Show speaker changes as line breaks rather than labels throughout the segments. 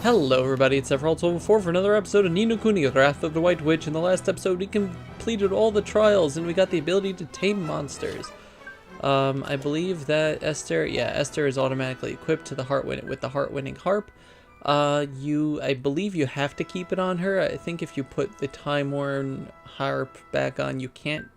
Hello everybody, it's Sephiroth4 for another episode of Ni no Kuni, the Wrath of the White Witch. In the last episode we completed all the trials and we got the ability to tame monsters. I believe that Esther is automatically equipped to the with the heart-winning harp. I believe you have to keep it on her. I think if you put the time-worn harp back on, you can't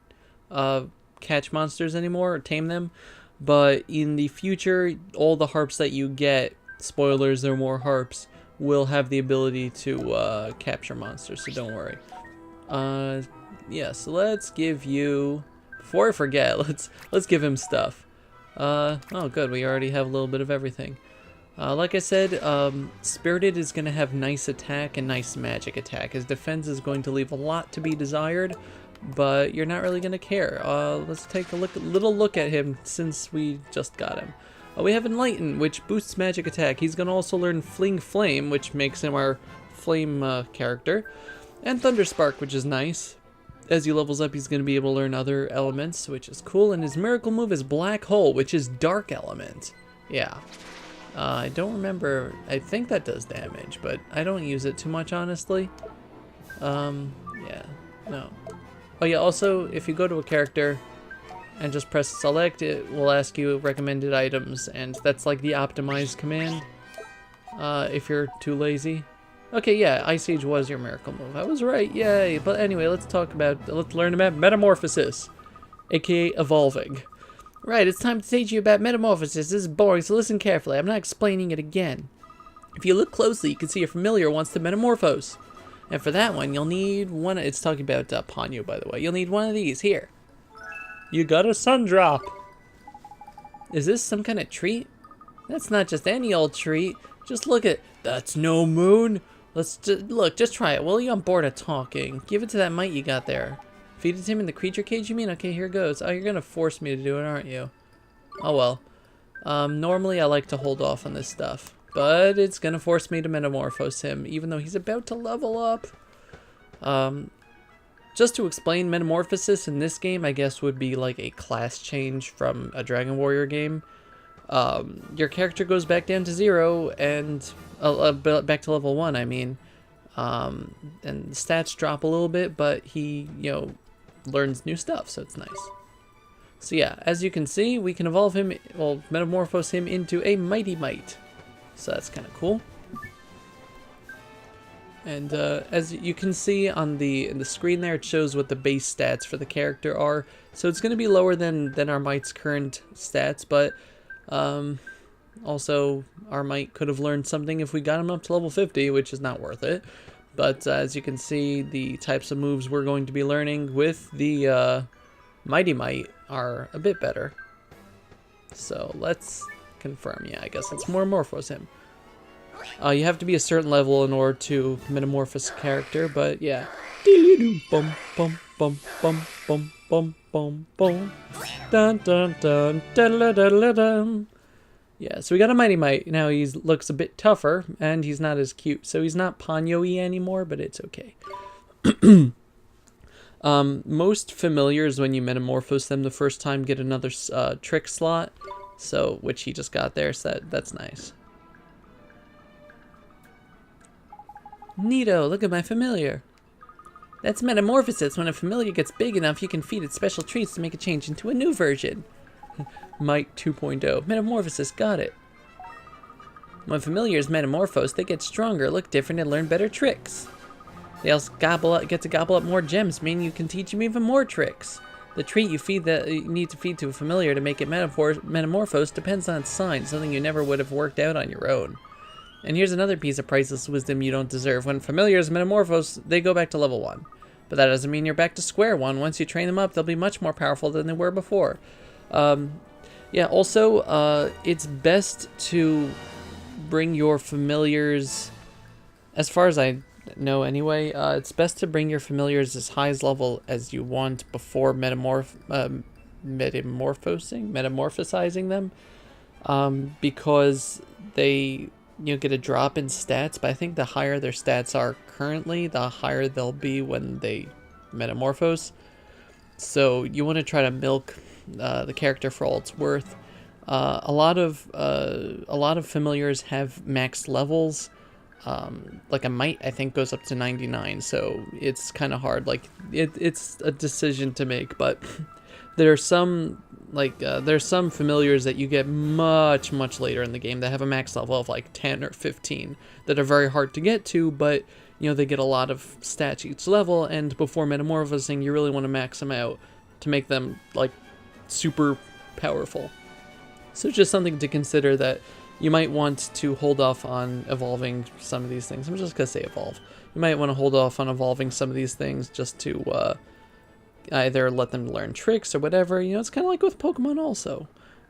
catch monsters anymore or tame them. But in the future, all the harps that you get, spoilers, there are more harps, will have the ability to capture monsters, so don't worry. Yeah, so let's give you, before I forget, let's give him stuff. Oh good, we already have a little bit of everything. Like I said, Spirited is going to have nice attack and nice magic attack. His defense is going to leave a lot to be desired, but you're not really going to care. Let's take a little look at him since we just got him. We have Enlighten, which boosts magic attack. He's going to also learn Fling Flame, which makes him our flame character. And Thunderspark, which is nice. As he levels up, he's going to be able to learn other elements, which is cool. And his miracle move is Black Hole, which is Dark Element. Yeah. I don't remember. I think that does damage, but I don't use it too much, honestly. Yeah. No. Oh, yeah, also, if you go to a character and just press select, it will ask you recommended items, and that's like the optimized command, if you're too lazy. Okay, yeah, Ice Age was your miracle move. I was right, yay. But anyway, let's learn about metamorphosis, aka evolving. Right, it's time to teach you about metamorphosis. This is boring, so listen carefully. I'm not explaining it again. If you look closely, you can see a familiar wants to metamorphose. And for that one, you'll need one. It's talking about Ponyo, by the way. You'll need one of these. Here. You got a sun drop. Is this some kind of treat? That's not just any old treat. Just look at. That's no moon. Look, just try it. Will you? I'm bored of talking. Give it to that mite you got there. Feed it to him in the creature cage, you mean? Okay, here goes. Oh, you're gonna force me to do it, aren't you? Oh well. Normally I like to hold off on this stuff, but it's gonna force me to metamorphose him, even though he's about to level up. Just to explain, metamorphosis in this game, I guess, would be like a class change from a Dragon Warrior game. Your character goes back down to 0 and back to level 1, I mean. And the stats drop a little bit, but he, learns new stuff, so it's nice. So yeah, as you can see, we can evolve him, well, metamorphose him into a Mighty Mite. So that's kind of cool. And as you can see on the screen there, it shows what the base stats for the character are. So it's going to be lower than our Mite's current stats, but also our Mite could have learned something if we got him up to level 50, which is not worth it. But as you can see, the types of moves we're going to be learning with the Mighty Mite are a bit better. So let's confirm. Yeah, I guess let's metamorphose him. You have to be a certain level in order to metamorphose a character, but yeah. Bum bum bum bum bum bum bum bum. Dun dun dun dun dun dun. Yeah, so we got a Mighty Mite. Now he looks a bit tougher, and he's not as cute. So he's not Ponyo-y anymore, but it's okay. Most familiars, when you metamorphose them the first time, get another trick slot, so which he just got there, so that's nice. Neato, look at my familiar. That's metamorphosis. When a familiar gets big enough, you can feed it special treats to make it change into a new version. Mite 2.0. Metamorphosis, got it. When familiars metamorphose, they get stronger, look different, and learn better tricks. They also get to gobble up more gems, meaning you can teach them even more tricks. The treat you need to feed to a familiar to make it metamorphose depends on its sign, something you never would have worked out on your own. And here's another piece of priceless wisdom you don't deserve. When familiars metamorphose, they go back to level 1. But that doesn't mean you're back to square 1. Once you train them up, they'll be much more powerful than they were before. Yeah, also, it's best to bring your familiars, as far as I know anyway, it's best to bring your familiars as high as level as you want before metamorphosizing them, because they get a drop in stats, but I think the higher their stats are currently, the higher they'll be when they metamorphose. So you want to try to milk the character for all it's worth. A lot of familiars have max levels, like a might, I think, goes up to 99, so it's kind of hard. Like, it's a decision to make, but there are some, like, there's some familiars that you get much later in the game that have a max level of like 10 or 15 that are very hard to get to, but you know, they get a lot of stats each level, and before metamorphosing, you really want to max them out to make them like super powerful. So just something to consider, that you might want to hold off on evolving some of these things. I'm just gonna say evolve. You might want to hold off on evolving some of these things just to either let them learn tricks or whatever. You know, it's kind of like with Pokemon also.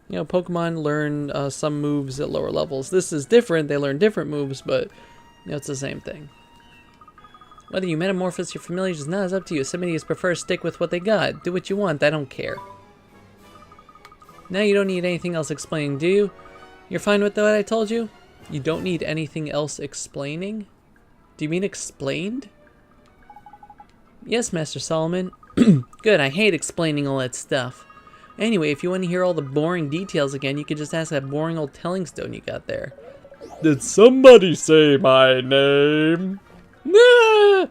You know, Pokemon learn some moves at lower levels. This is different. They learn different moves, but you know, it's the same thing. Whether you metamorphose your familiars is not as up to you. Some idiots prefer to stick with what they got. Do what you want. I don't care. Now you don't need anything else explaining, do you? You're fine with what I told you? You don't need anything else explaining? Do you mean explained? Yes, Master Solomon. Good, I hate explaining all that stuff. Anyway, if you want to hear all the boring details again, you could just ask that boring old telling stone you got there.
Did somebody say my name? Nah!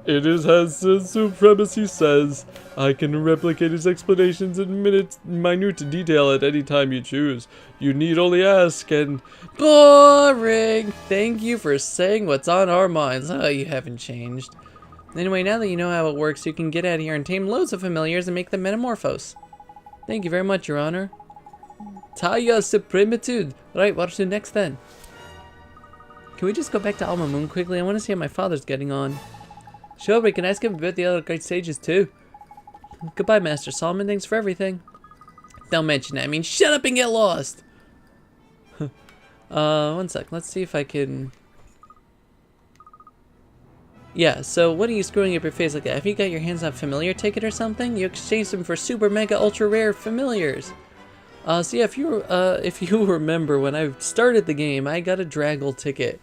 It is as the supremacy says. I can replicate his explanations in minute detail at any time you choose. You need only ask and...
Boring! Thank you for saying what's on our minds. Oh, you haven't changed. Anyway, now that you know how it works, you can get out of here and tame loads of familiars and make them metamorphose. Thank you very much, Your Honor. Taya Supremitude! Right, what's next then? Can we just go back to Alma Moon quickly? I want to see how my father's getting on. Sure, we can ask him about the other great sages too. Goodbye, Master Solomon. Thanks for everything. Don't mention that. I mean, shut up and get lost. One sec. Let's see if I can... Yeah, so what are you screwing up your face like that? Have you got your hands on a familiar ticket or something? You exchanged them for super mega ultra rare familiars. So yeah, if you remember, when I started the game, I got a Draggle ticket.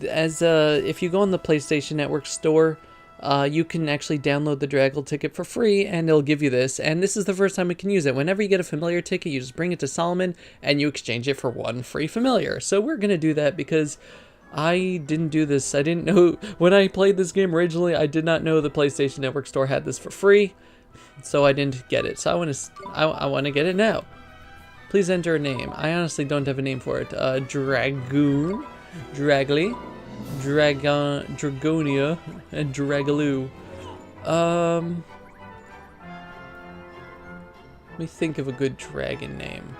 If you go on the PlayStation Network store, you can actually download the Draggle ticket for free, and it'll give you this. And this is the first time we can use it. Whenever you get a familiar ticket, you just bring it to Solomon, and you exchange it for one free familiar. So we're gonna do that because I didn't do this. I didn't know when I played this game originally. I did not know the PlayStation Network store had this for free, so I didn't get it. So I want to get it now. Please enter a name. I honestly don't have a name for it. Dragoon. Dragly, Dragonia, and Dragaloo. Let me think of a good dragon name.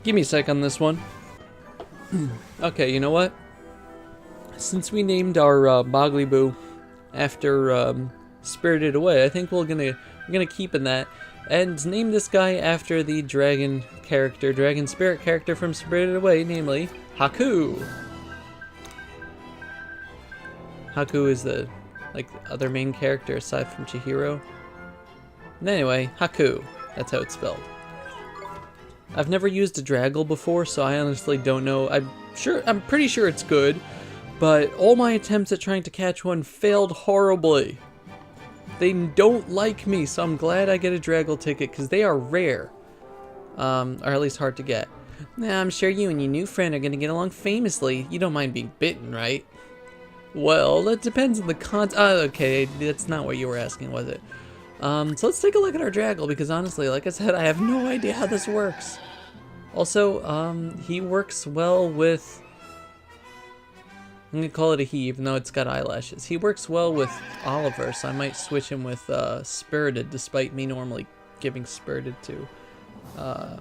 Give me a sec on this one. Okay, you know what? Since we named our Bogliboo after Spirited Away, I think we're gonna keep in that and name this guy after the dragon spirit character from Spirited Away, namely Haku. Haku is the other main character aside from Chihiro. And anyway, Haku. That's how it's spelled. I've never used a Draggle before, so I honestly don't know. I'm pretty sure it's good, but all my attempts at trying to catch one failed horribly. They don't like me, so I'm glad I get a Draggle ticket because they are rare, or at least hard to get. Nah, I'm sure you and your new friend are gonna get along famously. You don't mind being bitten, right? Well, that depends on the okay, that's not what you were asking, was it? So let's take a look at our Draggle, because honestly, like I said, I have no idea how this works. Also, he works well with... I'm gonna call it a he, even though it's got eyelashes. He works well with Oliver, so I might switch him with Spirited, despite me normally giving Spirited to Oliver.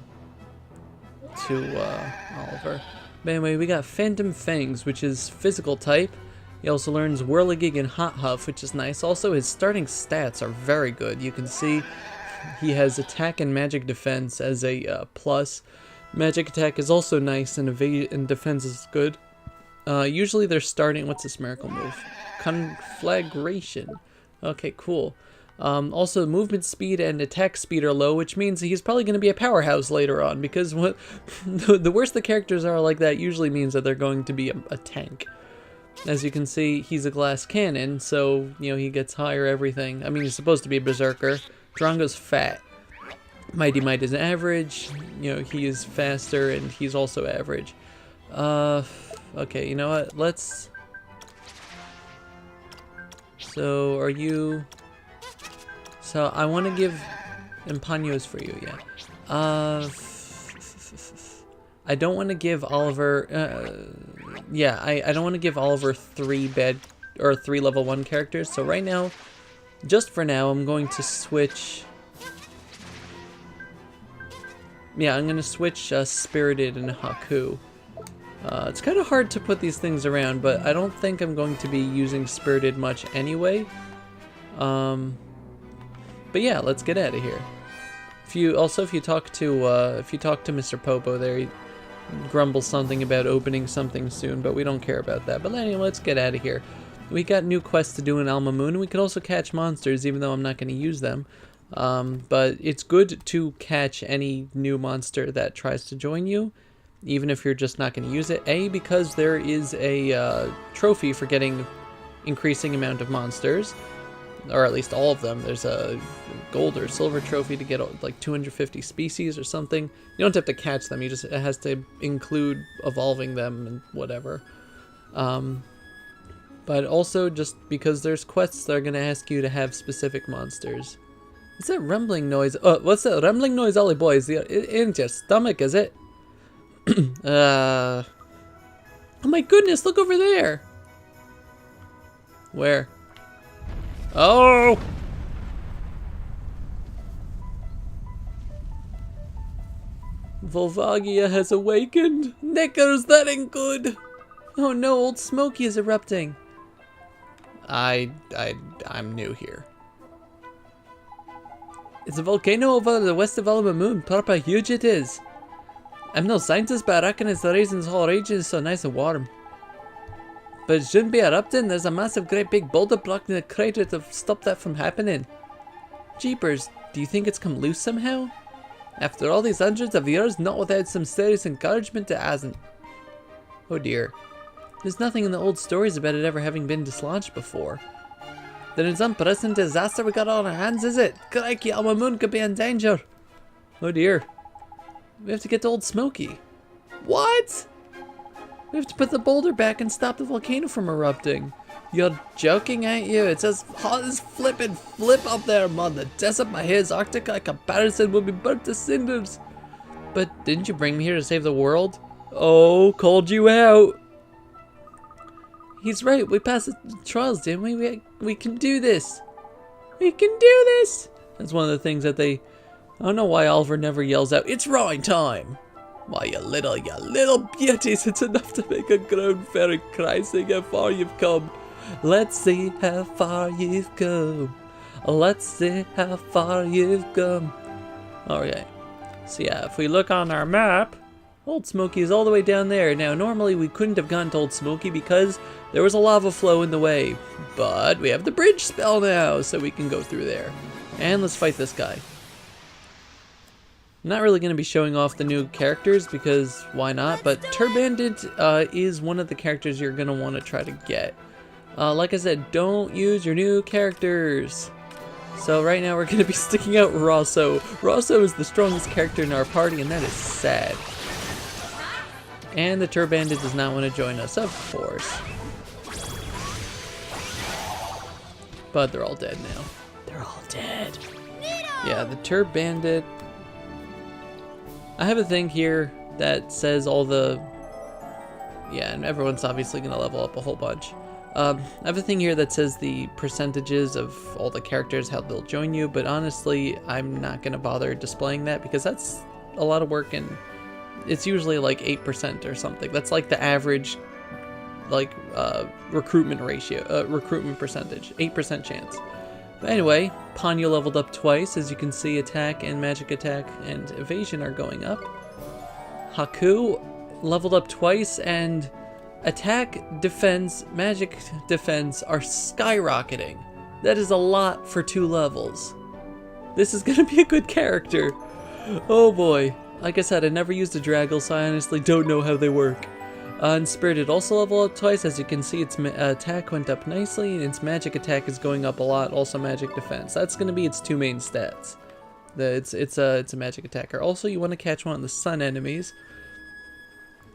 But anyway, we got Phantom Fangs, which is physical type. He also learns Whirligig and Hot Huff, which is nice. Also, his starting stats are very good. You can see he has attack and magic defense as a plus. Magic attack is also nice, and defense is good. Usually they're starting... What's this miracle move? Conflagration. Okay, cool. Also, movement speed and attack speed are low, which means he's probably going to be a powerhouse later on, because the worse the characters are like that usually means that they're going to be a tank. As you can see, he's a glass cannon, so, you know, he gets higher everything. I mean, he's supposed to be a berserker. Drongo's fat. Mighty Might is average. You know, he is faster and he's also average. Okay, you know what? Let's... So, are you... So, I want to give... Empanyo's for you, yeah. I don't want to give Oliver... I don't want to give Oliver 3 level 1 characters. So right now, just for now, I'm going to switch... Yeah, I'm going to switch Spirited and Haku. It's kind of hard to put these things around, but I don't think I'm going to be using Spirited much anyway. But yeah, let's get out of here. If you talk to Mr. Popo there, he grumbles something about opening something soon, but we don't care about that. But anyway, let's get out of here. We got new quests to do in Alma Moon, and we could also catch monsters, even though I'm not going to use them. But it's good to catch any new monster that tries to join you, even if you're just not going to use it. A, because there is a trophy for getting increasing amount of monsters, or at least all of them. There's a gold or silver trophy to get like 250 species or something. You don't have to catch them, it has to include evolving them and whatever. But also just because there's quests that are going to ask you to have specific monsters. What's that rumbling noise? Oh, what's that rumbling noise, Ollie boy? Is it in your stomach, is it? Oh my goodness, look over there! Where? Oh! Volvagia has awakened. Knickers, that ain't good. Oh no, Old Smoky is erupting. I'm new here. It's a volcano over the west of Alma Moon. Proper huge it is. I'm no scientist, but I reckon it's the reason this whole region is so nice and warm. But it shouldn't be erupting. There's a massive great big boulder blocking the crater to stop that from happening. Jeepers, do you think it's come loose somehow? After all these hundreds of years, not without some serious encouragement, it hasn't. Oh dear. There's nothing in the old stories about it ever having been dislodged before. Then it's unprecedented disaster we got on our hands, is it? Crikey, Alma Moon could be in danger. Oh dear. We have to get to Old Smoky. What? We have to put the boulder back and stop the volcano from erupting. You're joking, ain't you? It's as hot as flippin' flip up there, man. The desert my hair's Arctic by comparison will be burnt to cinders. But didn't you bring me here to save the world? Oh, called you out. He's right. We passed the trials, didn't we? We can do this. We can do this. That's one of the things that they... I don't know why Oliver never yells out, "It's rowing time!" Why, you little beauties, it's enough to make a grown fairy cry, saying how far you've come. Let's see how far you've come. Let's see how far you've come. Okay. So yeah, if we look on our map, Old Smoky is all the way down there. Now, normally we couldn't have gone to Old Smoky because there was a lava flow in the way. But we have the bridge spell now, so we can go through there. And let's fight this guy. I'm not really going to be showing off the new characters because why not? But Turbandit is one of the characters you're going to want to try to get. Like I said, don't use your new characters. So right now we're going to be sticking out Rosso. Rosso is the strongest character in our party, and that is sad. And the Turbandit does not want to join us, of course. But they're all dead now. They're all dead. Yeah, the Turbandit... I have a thing here that says all the... Yeah, and everyone's obviously going to level up a whole bunch. I have a thing here that says the percentages of all the characters, how they'll join you, but honestly, I'm not going to bother displaying that because that's a lot of work and it's usually like 8% or something. That's like the average, like, recruitment ratio, recruitment percentage, 8% chance. But anyway, Ponyo leveled up twice. As you can see, attack and magic attack and evasion are going up. Haku leveled up twice, and attack, defense, magic defense are skyrocketing. That is a lot for 2 levels. This is gonna be a good character. Oh boy. Like I said, I never used a Draggle, so I honestly don't know how they work. Unspirited also leveled up twice. As you can see, its attack went up nicely, and its magic attack is going up a lot, also magic defense. That's going to be its 2 main stats. It's a magic attacker. Also, you want to catch one of the sun enemies.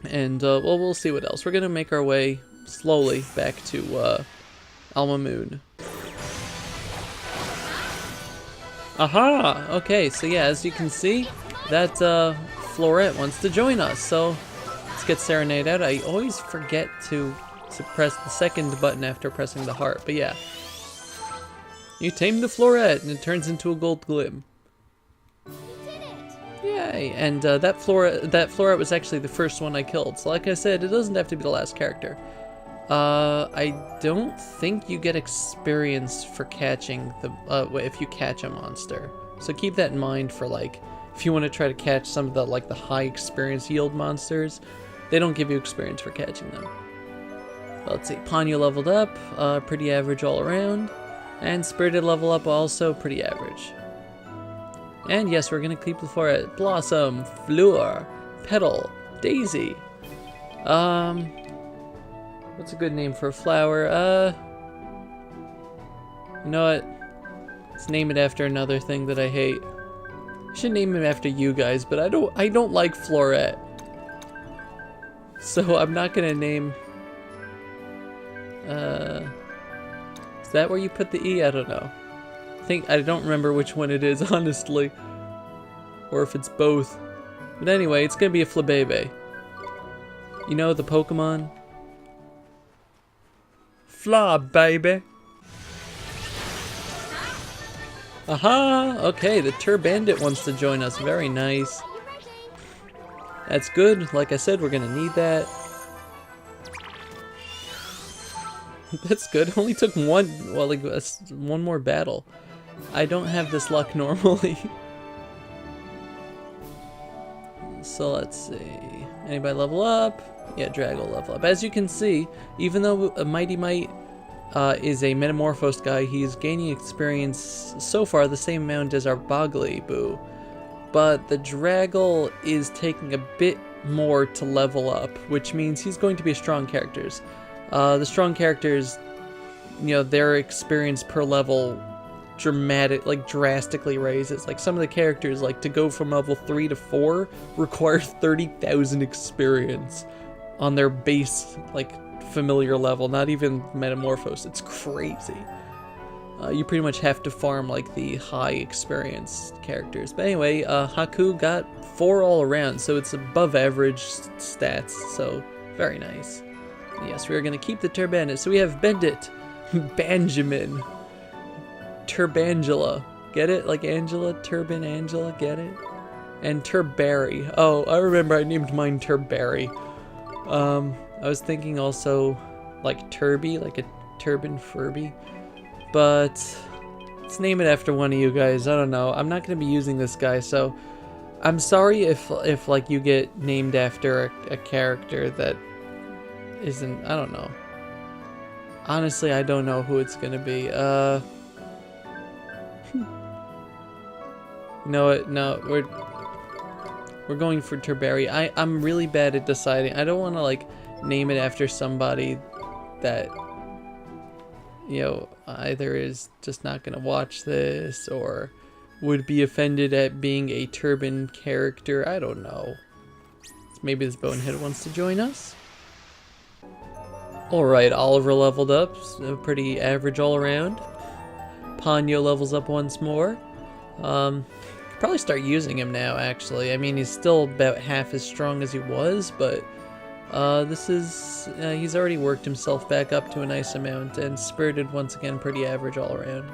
And well, we'll see what else. We're gonna make our way slowly back to Alma Moon. Aha! Okay, so yeah, as you can see, that Florette wants to join us. So let's get Serenade out. I always forget to press the second button after pressing the heart, but yeah. You tamed the Florette, and it turns into a gold glim. Yay! And that Florette was actually the first one I killed. So like I said, it doesn't have to be the last character. I don't think you get experience for catching the if you catch a monster. So keep that in mind for like if you want to try to catch some of the like the high experience yield monsters. They don't give you experience for catching them. Let's see. Ponyo leveled up, pretty average all around, and Spirited level up also pretty average. And yes, we're gonna keep the Florette. Blossom, Fleur, Petal, Daisy. What's a good name for a flower? You know what? Let's name it after another thing that I hate. I should name it after you guys, but I don't like Florette. So I'm not gonna name. Is that where you put the E? I don't know. I don't remember which one it is, honestly. Or if it's both. But anyway, it's gonna be a Flabebe. You know the Pokemon? Flabebe. Aha! Okay, the Turbandit wants to join us. Very nice. That's good. Like I said, we're gonna need that. That's good. Only took one more battle. I don't have this luck normally. So let's see. Anybody level up? Yeah, Drag will level up. As you can see, even though Mighty Might is a metamorphosed guy, he's gaining experience so far the same amount as our Boggly Boo. But the Draggle is taking a bit more to level up, which means he's going to be a strong character. The strong characters, you know, their experience per level drastically raises. Like some of the characters, like to go from level 3 to 4 require 30,000 experience on their base, like familiar level, not even metamorphose. It's crazy. You pretty much have to farm like the high experience characters. But anyway, Haku got 4 all around, so it's above average stats, so very nice. Yes, we are going to keep the Turbandit. So we have Bendit, Benjamin, Turbangela, get it? Like Angela, Turban Angela, get it? And Turberry. Oh, I remember I named mine Turberry. I was thinking also like Turby, like a turban Furby. But let's name it after one of you guys. I don't know. I'm not going to be using this guy, so I'm sorry if like you get named after a character that isn't, I don't know. Honestly, I don't know who it's going to be. You know what? No, we're going for Turberry. I'm really bad at deciding. I don't want to like name it after somebody that, you know, either is just not gonna watch this or would be offended at being a turban character. I don't know. Maybe this Bonehead wants to join us. Alright, Oliver leveled up. So pretty average all around. Ponyo levels up once more. Probably start using him now, actually. I mean, he's still about half as strong as he was, but he's already worked himself back up to a nice amount, and Spirited once again pretty average all around.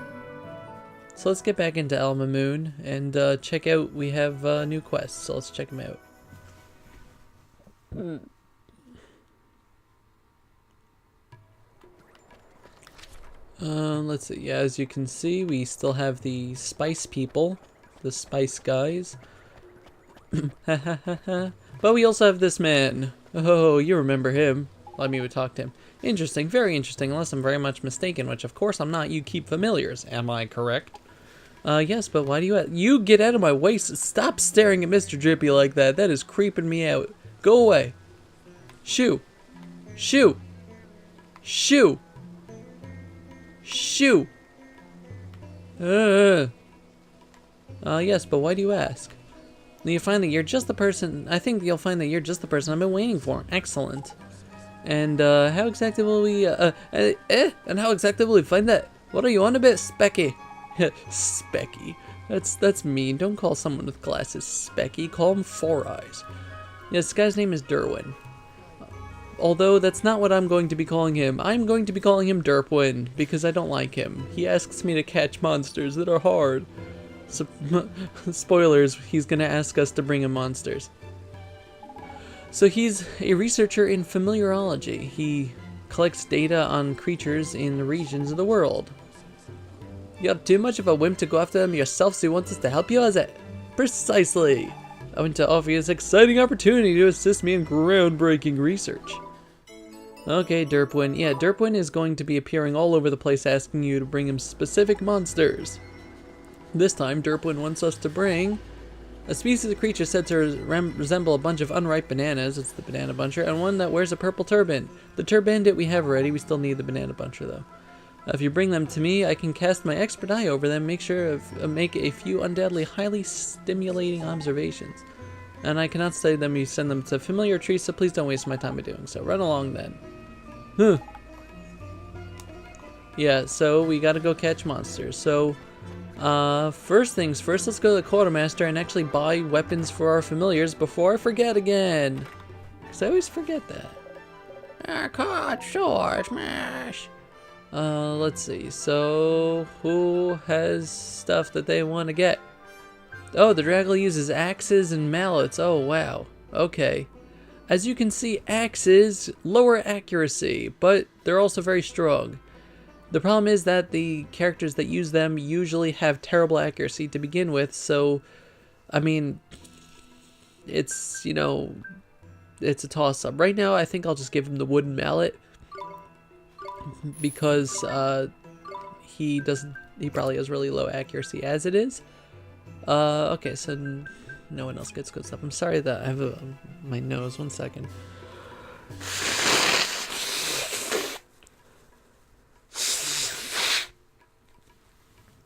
So let's get back into Alma Moon and check out, we have new quests, so let's check them out. Let's see, yeah, as you can see, we still have the Spice People, the Spice Guys. But we also have this man. Oh, you remember him. Let me talk to him. Interesting, very interesting, unless I'm very much mistaken, which of course I'm not. You keep familiars, am I correct? Yes, but why do you get out of my way? Stop staring at Mr. Drippy like that. That is creeping me out. Go away. Shoo. Shoo. Shoo. Shoo. Yes, but why do you ask? You find that you're just the person. I think you'll find that you're just the person I've been waiting for. Excellent. And how exactly will we? And how exactly will we find that? What are you on about, Specky? Specky. That's mean. Don't call someone with glasses Specky. Call him Four Eyes. Yes, this guy's name is Derwin. Although that's not what I'm going to be calling him. I'm going to be calling him Derwin because I don't like him. He asks me to catch monsters that are hard. So, spoilers, he's gonna ask us to bring him monsters. So he's a researcher in familiarology. He collects data on creatures in the regions of the world. You're too much of a wimp to go after them yourself, so you want us to help you, is it? Precisely. I want to offer you this exciting opportunity to assist me in groundbreaking research. Okay, Derwin. Yeah, Derwin is going to be appearing all over the place asking you to bring him specific monsters. This time, Derwin wants us to bring a species of creature said to resemble a bunch of unripe bananas. It's the banana buncher, and one that wears a purple turban. The turbandit we have already. We still need the banana buncher, though. If you bring them to me, I can cast my expert eye over them, make a few undoubtedly highly stimulating observations. And I cannot say them. You send them to familiar trees, so please don't waste my time by doing so. Run along, then. Huh. Yeah, so we gotta go catch monsters. So, first things first, let's go to the quartermaster and actually buy weapons for our familiars before I forget again. Because I always forget that. Caught, sure, smash. Let's see. So, who has stuff that they want to get? Oh, the Draggle uses axes and mallets. Oh, wow. Okay. As you can see, axes lower accuracy, but they're also very strong. The problem is that the characters that use them usually have terrible accuracy to begin with, so, I mean, it's, you know, it's a toss-up. Right now, I think I'll just give him the wooden mallet, because he probably has really low accuracy as it is. Okay, so no one else gets good stuff. I'm sorry that I have my nose. 1 second.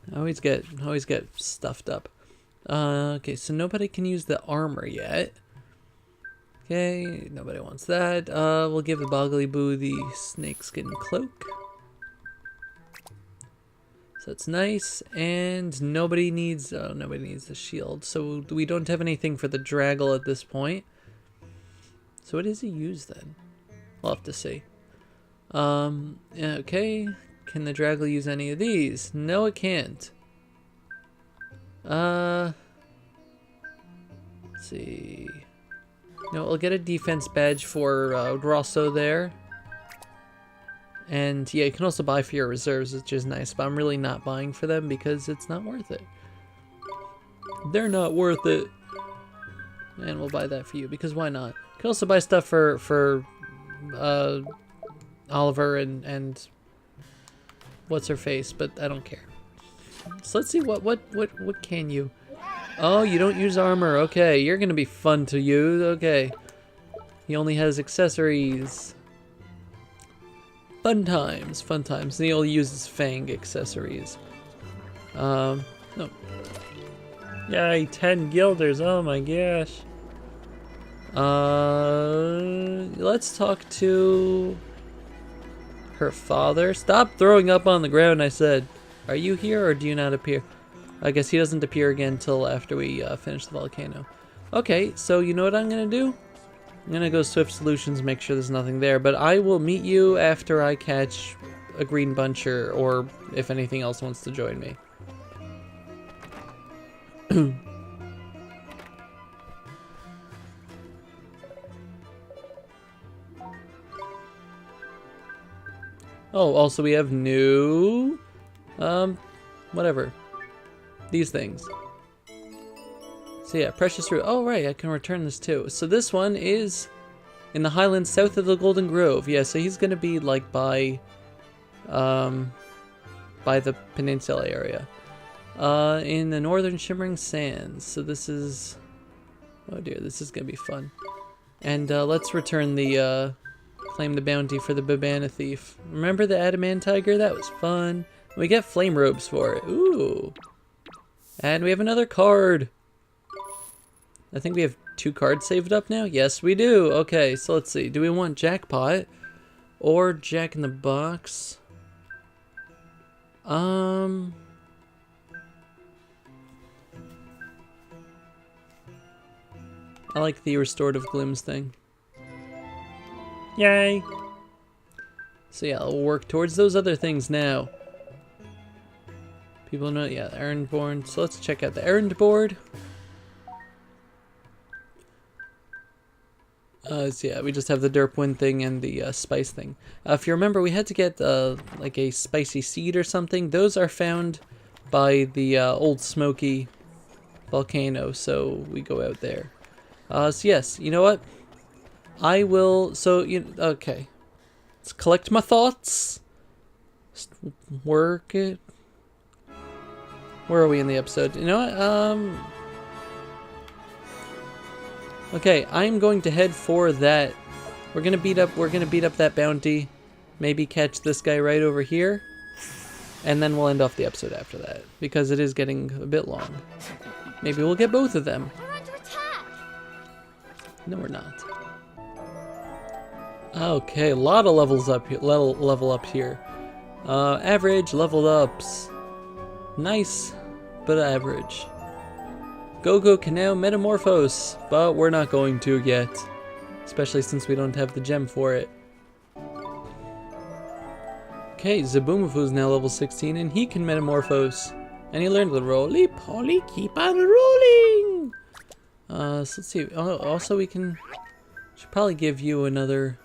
I always get stuffed up. Okay, so nobody can use the armor yet. Okay, nobody wants that. We'll give the Boggly Boo the snakeskin cloak. So it's nice, and nobody needs the shield. So we don't have anything for the Draggle at this point. So what does he use then? We'll have to see. Okay. Can the Draggle use any of these? No, it can't. Let's see. No, we'll get a defense badge for Rosso there. And yeah, you can also buy for your reserves, which is nice, but I'm really not buying for them because it's not worth it. They're not worth it. And we'll buy that for you, because why not? You can also buy stuff for Oliver and what's her face, but I don't care. So let's see what can you? Oh, you don't use armor. Okay, you're gonna be fun to use. Okay. He only has accessories. Fun times, fun times. And he'll use his Fang accessories. No. Yay, 10 guilders, oh my gosh. Let's talk to her father. Stop throwing up on the ground, I said. Are you here or do you not appear? I guess he doesn't appear again until after we finish the volcano. Okay, so you know what I'm gonna do? I'm gonna go Swift Solutions, make sure there's nothing there, but I will meet you after I catch a green buncher, or if anything else wants to join me. Oh, also we have new, whatever, these things. So yeah, Precious Root. Oh right, I can return this too. So this one is in the highlands south of the Golden Grove. Yeah, so he's gonna be like by the peninsula area. In the northern Shimmering Sands. So this is, oh dear, this is gonna be fun. And let's return the claim the bounty for the Babana Thief. Remember the Adamant Tiger? That was fun. We get flame robes for it. Ooh. And we have another card. I think we have 2 cards saved up now. Yes, we do. Okay, so let's see. Do we want Jackpot or Jack in the Box? I like the restorative glims thing. Yay! So yeah, we'll work towards those other things now. People know, yeah, the errand board. So let's check out the errand board. So yeah, we just have the Derwin thing and the spice thing. If you remember, we had to get like a spicy seed or something. Those are found by the old smoky volcano, so we go out there. So yes, you know what? I will. So okay. Let's collect my thoughts. Just work it. Where are we in the episode? You know what? Okay, I'm going to head for that. We're gonna beat up that bounty. Maybe catch this guy right over here. And then we'll end off the episode after that. Because it is getting a bit long. Maybe we'll get both of them.
They're under attack.
No, we're not. Okay, a lot of levels up here. Level up here. Average leveled ups. Nice, but average. Gogo can now metamorphose, but we're not going to yet. Especially since we don't have the gem for it. Okay, Zaboomafoo's now level 16 and he can metamorphose. And he learned the roly-poly, keep on rolling! So let's see. Oh, also we can... Should probably give you another...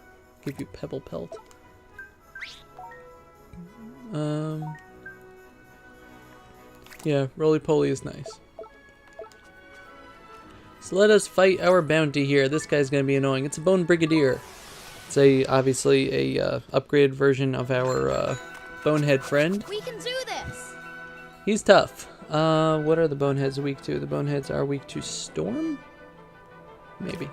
Give you Pebble Pelt. Yeah, roly-poly is nice. So let us fight our bounty here. This guy's gonna be annoying. It's a Bone Brigadier. It's obviously a upgraded version of our Bonehead friend.
We can do this.
He's tough. What are the Boneheads weak to? The Boneheads are weak to Storm? Maybe.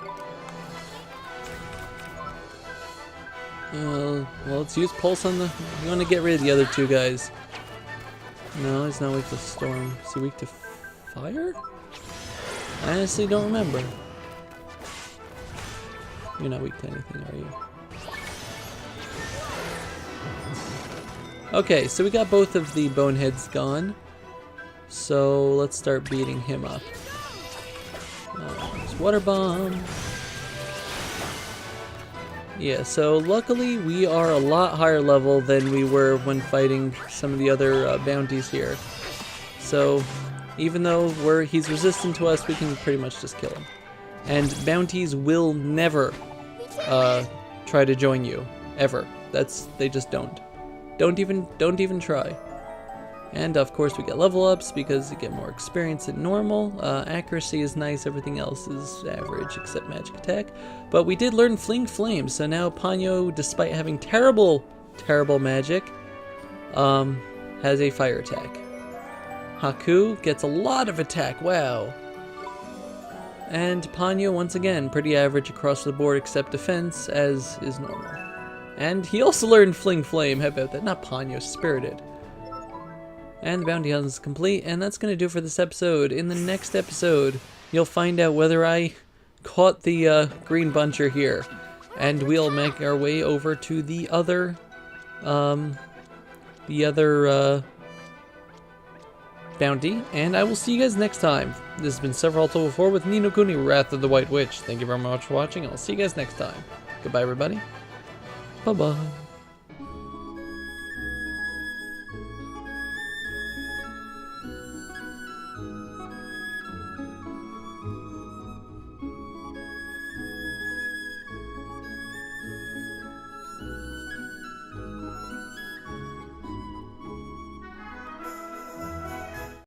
Well, let's use Pulse on the... You want to get rid of the other 2 guys. No, he's not weak to Storm. Is he weak to Fire? I honestly don't remember. You're not weak to anything, are you? Okay, so we got both of the Boneheads gone. So let's start beating him up. There's Water Bomb. Yeah, so luckily we are a lot higher level than we were when fighting some of the other bounties here. So even though he's resistant to us, we can pretty much just kill him. And bounties will never try to join you, ever. They just don't. Don't even try. And of course we get level ups because you get more experience than normal. Accuracy is nice, everything else is average except magic attack. But we did learn Fling Flame, so now Ponyo, despite having terrible magic, has a fire attack. Haku gets a lot of attack, wow. And Ponyo, once again, pretty average across the board except defense, as is normal. And he also learned Fling Flame, how about that? Not Ponyo, Spirited. And the bounty hunt is complete, and that's going to do it for this episode. In the next episode, you'll find out whether I caught the green buncher here. And we'll make our way over to the other bounty, and I will see you guys next time. This has been Several Level 4 with Ni no Kuni, Wrath of the White Witch. Thank you very much for watching, and I'll see you guys next time. Goodbye, everybody. Bye-bye.